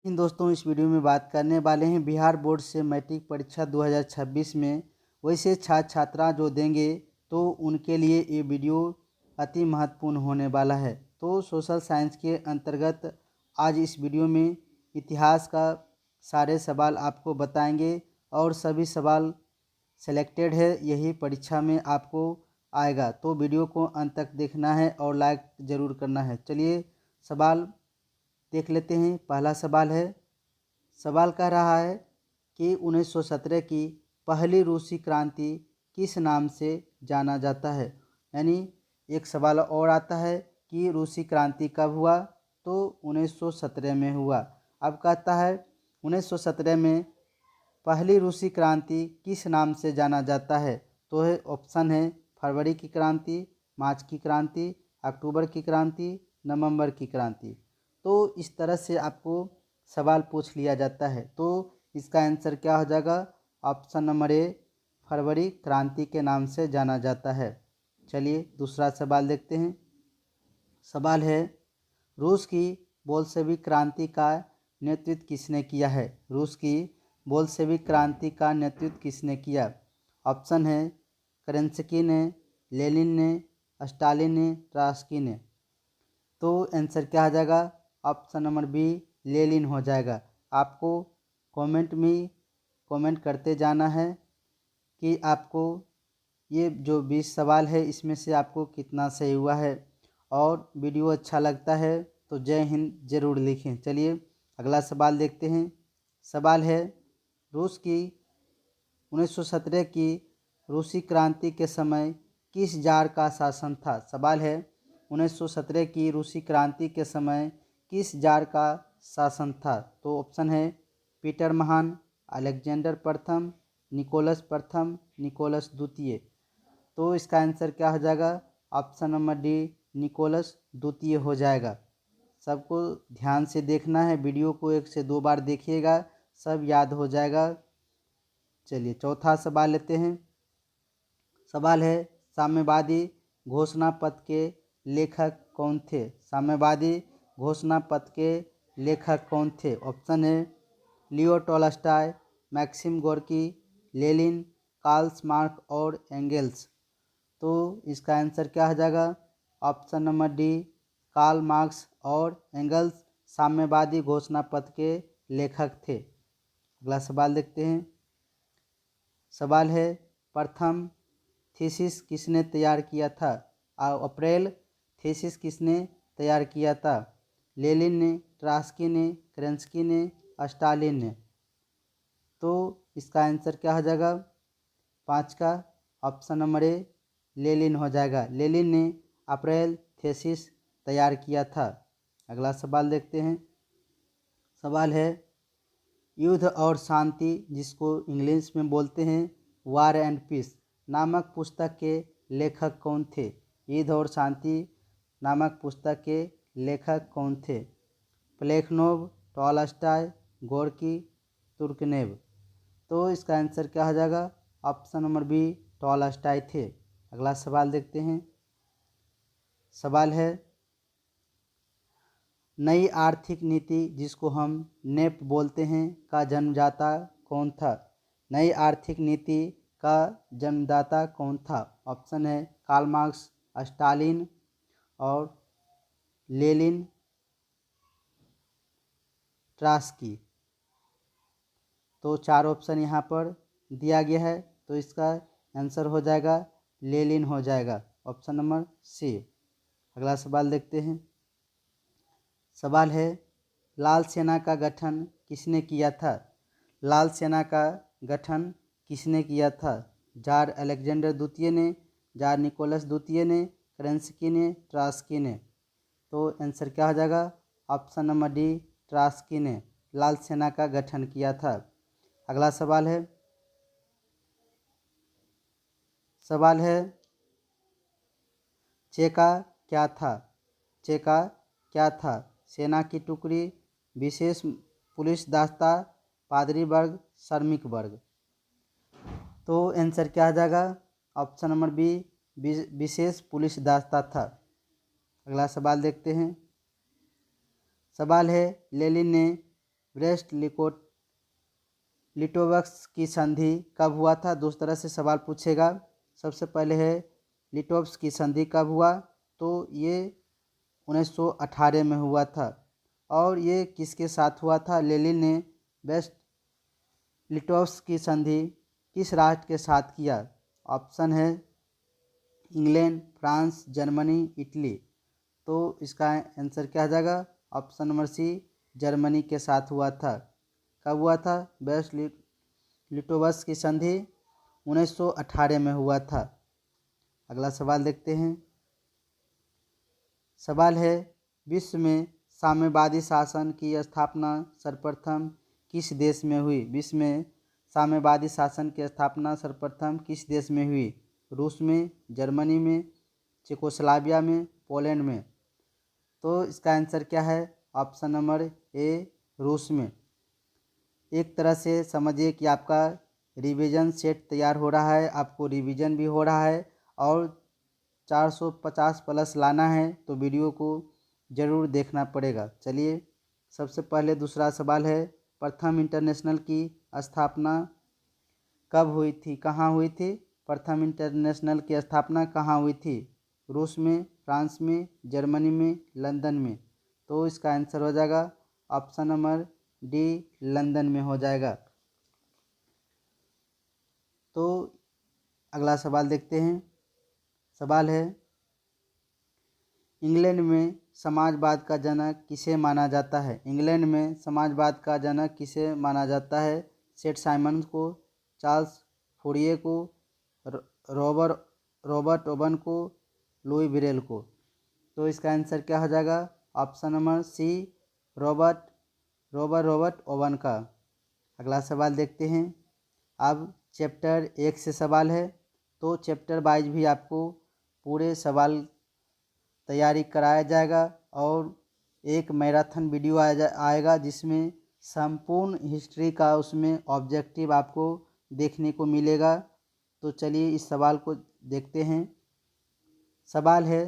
इन दोस्तों इस वीडियो में बात करने वाले हैं बिहार बोर्ड से मैट्रिक परीक्षा 2026 में वैसे छात्र छात्रा जो देंगे तो उनके लिए ये वीडियो अति महत्वपूर्ण होने वाला है। तो सोशल साइंस के अंतर्गत आज इस वीडियो में इतिहास का सारे सवाल आपको बताएंगे और सभी सवाल सेलेक्टेड है, यही परीक्षा में आपको आएगा। तो वीडियो को अंत तक देखना है और लाइक ज़रूर करना है। चलिए सवाल देख लेते हैं। पहला सवाल है, सवाल कह रहा है कि 1917 की पहली रूसी क्रांति किस नाम से जाना जाता है। यानी एक सवाल और आता है कि रूसी क्रांति कब हुआ, तो 1917 में हुआ। अब कहता है 1917 में पहली रूसी क्रांति किस नाम से जाना जाता है। तो है ऑप्शन है फरवरी की क्रांति, मार्च की क्रांति, अक्टूबर की क्रांति, नवंबर की क्रांति। तो इस तरह से आपको सवाल पूछ लिया जाता है। तो इसका आंसर क्या हो जाएगा? ऑप्शन नंबर ए, फरवरी क्रांति के नाम से जाना जाता है। चलिए दूसरा सवाल देखते हैं। सवाल है, रूस की बोल्शेविक क्रांति का नेतृत्व किसने किया है। रूस की बोल्शेविक क्रांति का नेतृत्व किसने किया। ऑप्शन है केरेंस्की ने, लेनिन ने, स्टालिन ने, ट्रॉट्स्की ने। तो आंसर क्या आ जाएगा? ऑप्शन नंबर बी, लेनिन हो जाएगा। आपको कमेंट में कमेंट करते जाना है कि आपको ये जो 20 सवाल है इसमें से आपको कितना सही हुआ है। और वीडियो अच्छा लगता है तो जय हिंद ज़रूर लिखें। चलिए अगला सवाल देखते हैं। सवाल है, रूस की 1917 की रूसी क्रांति के समय किस जार का शासन था। सवाल है 1917 की रूसी क्रांति के समय किस जार का शासन था। तो ऑप्शन है पीटर महान, अलेक्जेंडर प्रथम, निकोलस प्रथम, निकोलस द्वितीय। तो इसका आंसर क्या हो जाएगा? ऑप्शन नंबर डी, निकोलस द्वितीय हो जाएगा। सबको ध्यान से देखना है, वीडियो को 1 से 2 बार देखिएगा, सब याद हो जाएगा। चलिए चौथा सवाल लेते हैं। सवाल है, साम्यवादी घोषणा पत्र के लेखक कौन थे। साम्यवादी घोषणा पत्र के लेखक कौन थे। ऑप्शन है Leo Tolstoy, Maxim Gorky, Lenin, Karl Marx और एंगेल्स। तो इसका आंसर क्या हो जाएगा? Option number D, Karl Marx और एंगल्स साम्यवादी घोषणा पत्र के लेखक थे। अगला सवाल देखते हैं। सवाल है, प्रथम थीसिस किसने तैयार किया था। अप्रैल थीसिस किसने तैयार किया था। लेनिन ने, ट्रॉट्स्की ने, केरेंस्की ने, स्टालिन ने। तो इसका आंसर क्या हो जाएगा? 5 का ऑप्शन नंबर ए, लेनिन हो जाएगा। लेनिन ने अप्रैल थीसिस तैयार किया था। अगला सवाल देखते हैं। सवाल है, युद्ध और शांति, जिसको इंग्लिश में बोलते हैं वार एंड पीस नामक पुस्तक के लेखक कौन थे। युद्ध और शांति नामक पुस्तक के लेखक कौन थे। प्लेखनोव, टॉलस्टॉय, गोर्की, तुर्गनेव। तो इसका आंसर क्या हो जाएगा? ऑप्शन नंबर बी, टॉलस्टॉय थे। अगला सवाल देखते हैं। सवाल है, नई आर्थिक नीति, जिसको हम नेप बोलते हैं, का जन्मदाता कौन था। नई आर्थिक नीति का जन्मदाता कौन था। ऑप्शन है कार्ल मार्क्स, स्टालिन और लेनिन, ट्रॉट्स्की। तो 4 ऑप्शन यहाँ पर दिया गया है, तो इसका आंसर हो जाएगा लेनिन हो जाएगा, ऑप्शन नंबर सी। अगला सवाल देखते हैं। सवाल है, लाल सेना का गठन किसने किया था। लाल सेना का गठन किसने किया था। जार अलेक्जेंडर द्वितीय ने, जार निकोलस द्वितीय ने, केरेंस्की ने, ट्रॉट्स्की ने। तो आंसर क्या हो जाएगा? ऑप्शन नंबर डी, ट्रॉट्स्की ने लाल सेना का गठन किया था। अगला सवाल है। सवाल है, चेका क्या था। चेका क्या था। सेना की टुकड़ी, विशेष पुलिस दस्ता, पादरी वर्ग, श्रमिक वर्ग। तो आंसर क्या आ जाएगा? ऑप्शन नंबर बी, विशेष पुलिस दस्ता था। अगला सवाल देखते हैं। सवाल है, लेनिन ने ब्रेस्ट लिटोवस्क की संधि कब हुआ था? दो तरह से सवाल पूछेगा। सबसे पहले है लिटोवस्क की संधि कब हुआ? तो ये 1918 में हुआ था। और ये किसके साथ हुआ था? लेनिन ने ब्रेस्ट लिटोवस्क की संधि किस राष्ट्र के साथ किया? ऑप्शन है इंग्लैंड, फ्रांस, जर्मनी, इटली। तो इसका आंसर क्या आ जाएगा? ऑप्शन नंबर सी, जर्मनी के साथ हुआ था। कब हुआ था? ब्रेस्ट लिटोवस्क की संधि 1918 में हुआ था। अगला सवाल देखते हैं। सवाल है विश्व में साम्यवादी शासन की स्थापना सर्वप्रथम किस देश में हुई? विश्व में साम्यवादी शासन की स्थापना सर्वप्रथम किस देश में हुई? रूस में, जर्मनी में, चेकोस्लोवाकिया में, पोलैंड में। तो इसका आंसर क्या है? ऑप्शन नंबर ए, रूस में। एक तरह से समझिए कि आपका रिवीजन सेट तैयार हो रहा है, आपको रिवीजन भी हो रहा है और 450 प्लस लाना है, तो वीडियो को ज़रूर देखना पड़ेगा। चलिए सबसे पहले दूसरा सवाल है, प्रथम इंटरनेशनल की स्थापना कब हुई थी, कहाँ हुई थी? प्रथम इंटरनेशनल की स्थापना कहाँ हुई थी? रूस में, फ्रांस में, जर्मनी में, लंदन में। तो इसका आंसर हो जाएगा ऑप्शन नंबर डी, लंदन में हो जाएगा। तो अगला सवाल देखते हैं। सवाल है इंग्लैंड में समाजवाद का जनक किसे माना जाता है? इंग्लैंड में समाजवाद का जनक किसे माना जाता है? सेठ साइमंड को, चार्ल्स फूरिये को, रॉबर्ट ओवन को, लुई ब्रेल को। तो इसका आंसर क्या हो जाएगा? Option number C, Robert Owen का। अगला सवाल देखते हैं। अब चैप्टर 1 से सवाल है, तो चैप्टर वाइज भी आपको पूरे सवाल तैयारी कराया जाएगा और एक मैराथन वीडियो आएगा जिसमें संपूर्ण हिस्ट्री का उसमें ऑब्जेक्टिव आपको देखने को मिलेगा। तो चलिए इस सवाल को देखते हैं। सवाल है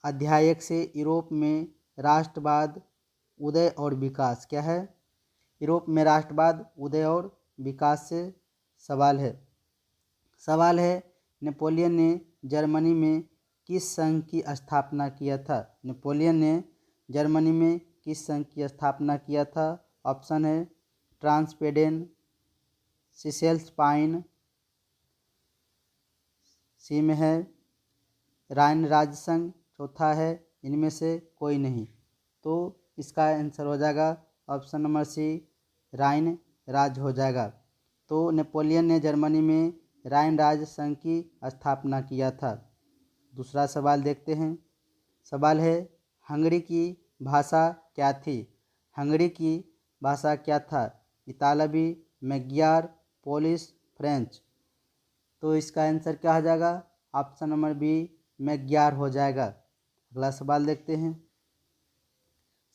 अध्याय 1 से यूरोप में राष्ट्रवाद उदय और विकास। क्या है? यूरोप में राष्ट्रवाद उदय और विकास से सवाल है। सवाल है नेपोलियन ने जर्मनी में किस संघ की स्थापना किया था? नेपोलियन ने जर्मनी में किस संघ की स्थापना किया था? ऑप्शन है ट्रांसपेडेन, सिसेल्स पाइन, सी में है राइन राज्य संघ, चौथा है इनमें से कोई नहीं। तो इसका आंसर हो जाएगा ऑप्शन नंबर सी, राइन राज्य हो जाएगा। तो नेपोलियन ने जर्मनी में राइन राज्य संघ की स्थापना किया था। दूसरा सवाल देखते हैं। सवाल है हंगरी की भाषा क्या थी? हंगरी की भाषा क्या था? इतालवी, मैग्यार, पोलिश, फ्रेंच। तो इसका आंसर क्या हो जाएगा? ऑप्शन नंबर बी, मैग्यार हो जाएगा। अगला सवाल देखते हैं।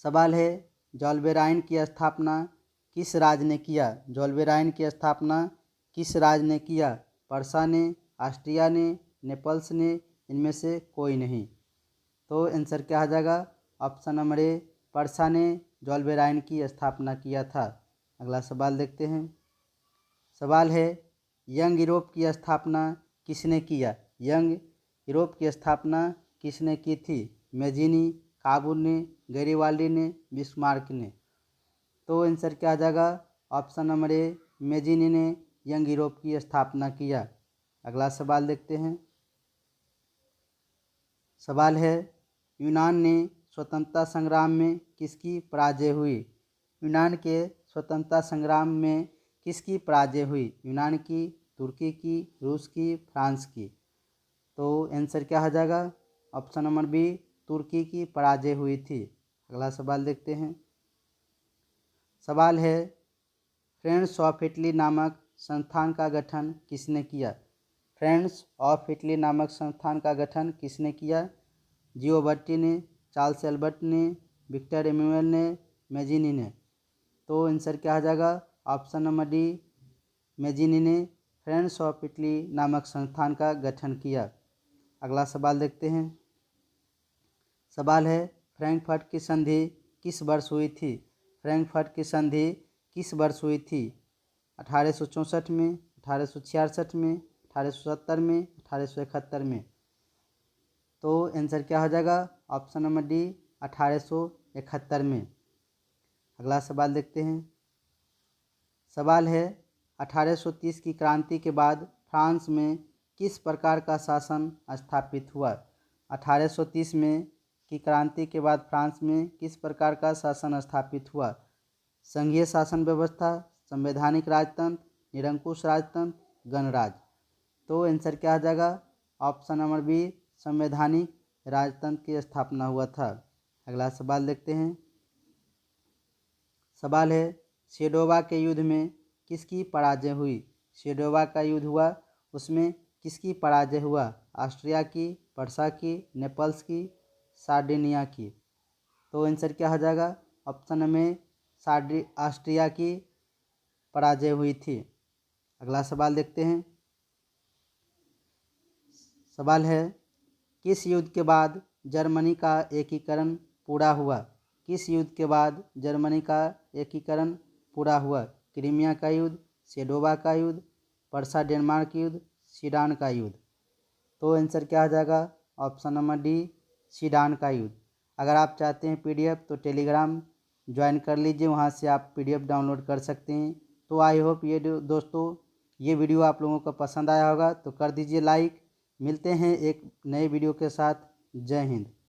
सवाल है जोल्बेराइन की स्थापना किस राज्य ने किया? जोल्बेराइन की स्थापना किस राज्य ने किया? पर्सा ने, ऑस्ट्रिया ने, नेपल्स ने, इनमें से कोई नहीं। तो आंसर क्या आ जाएगा? ऑप्शन नंबर ए, पर्सा ने जोल्बेराइन की स्थापना किया था। अगला सवाल देखते हैं। सवाल है यंग यूरोप की स्थापना किसने किया? यंग यूरोप की स्थापना किसने की थी? मेजिनी, काबुल ने, गैरिबाल्डी ने, बिस्मार्क ने। तो आंसर क्या आ जाएगा? ऑप्शन नंबर ए, मेजिनी ने यंग यूरोप की स्थापना किया। अगला सवाल देखते हैं। सवाल है यूनान ने स्वतंत्रता संग्राम में किसकी पराजय हुई? यूनान के स्वतंत्रता संग्राम में किसकी पराजय हुई? यूनान की, तुर्की की, रूस की, फ्रांस की। तो आंसर क्या हो जाएगा? ऑप्शन नंबर बी, तुर्की की पराजय हुई थी। अगला सवाल देखते हैं। सवाल है फ्रेंड्स ऑफ इटली नामक संस्थान का गठन किसने किया? फ्रेंड्स ऑफ इटली नामक संस्थान का गठन किसने किया? जियोबर्टी ने, चार्ल्स एल्बर्ट ने, विक्टर एम्यूअल ने, मेजिनी ने। तो आंसर क्या आ जाएगा? ऑप्शन नंबर डी, मेजिनी ने फ्रेंड्स ऑफ इटली नामक संस्थान का गठन किया। अगला सवाल देखते हैं। सवाल है फ्रैंकफर्ट की संधि किस वर्ष हुई थी? फ्रैंकफर्ट की संधि किस वर्ष हुई थी? 1864 में, 1866 में, 1870 में, 1871 में। तो आंसर क्या हो जाएगा? ऑप्शन नंबर डी 1871 में। अगला सवाल देखते हैं। सवाल है 1830 की क्रांति के बाद फ्रांस में किस प्रकार का शासन स्थापित हुआ? 1830 में की क्रांति के बाद फ्रांस में किस प्रकार का शासन स्थापित हुआ? संघीय शासन व्यवस्था, संवैधानिक राजतंत्र, निरंकुश राजतंत्र, गणराज। तो आंसर क्या आ जाएगा? ऑप्शन नंबर बी संवैधानिक राजतंत्र की स्थापना हुआ था। अगला सवाल देखते हैं। सवाल है सेडोवा के युद्ध में किसकी पराजय हुई? सेडोवा का युद्ध हुआ, उसमें किसकी पराजय हुआ? ऑस्ट्रिया की, पर्सा की, नेपल्स की, सार्डिनिया की। तो आंसर क्या हो जाएगा? ऑप्शन में ऑस्ट्रिया की पराजय हुई थी। अगला सवाल देखते हैं। सवाल है किस युद्ध के बाद जर्मनी का एकीकरण पूरा हुआ? किस युद्ध के बाद जर्मनी का एकीकरण पूरा हुआ? क्रीमिया का युद्ध, सेडोवा का युद्ध, पर्सा डेनमार्क युद्ध, सीडान का युद्ध। तो आंसर क्या आ जाएगा? ऑप्शन नंबर डी सीडान का युद्ध। अगर आप चाहते हैं पीडीएफ तो टेलीग्राम ज्वाइन कर लीजिए, वहां से आप पीडीएफ डाउनलोड कर सकते हैं। तो आई होप दोस्तों ये वीडियो आप लोगों को पसंद आया होगा, तो कर दीजिए लाइक। मिलते हैं एक नए वीडियो के साथ। जय हिंद।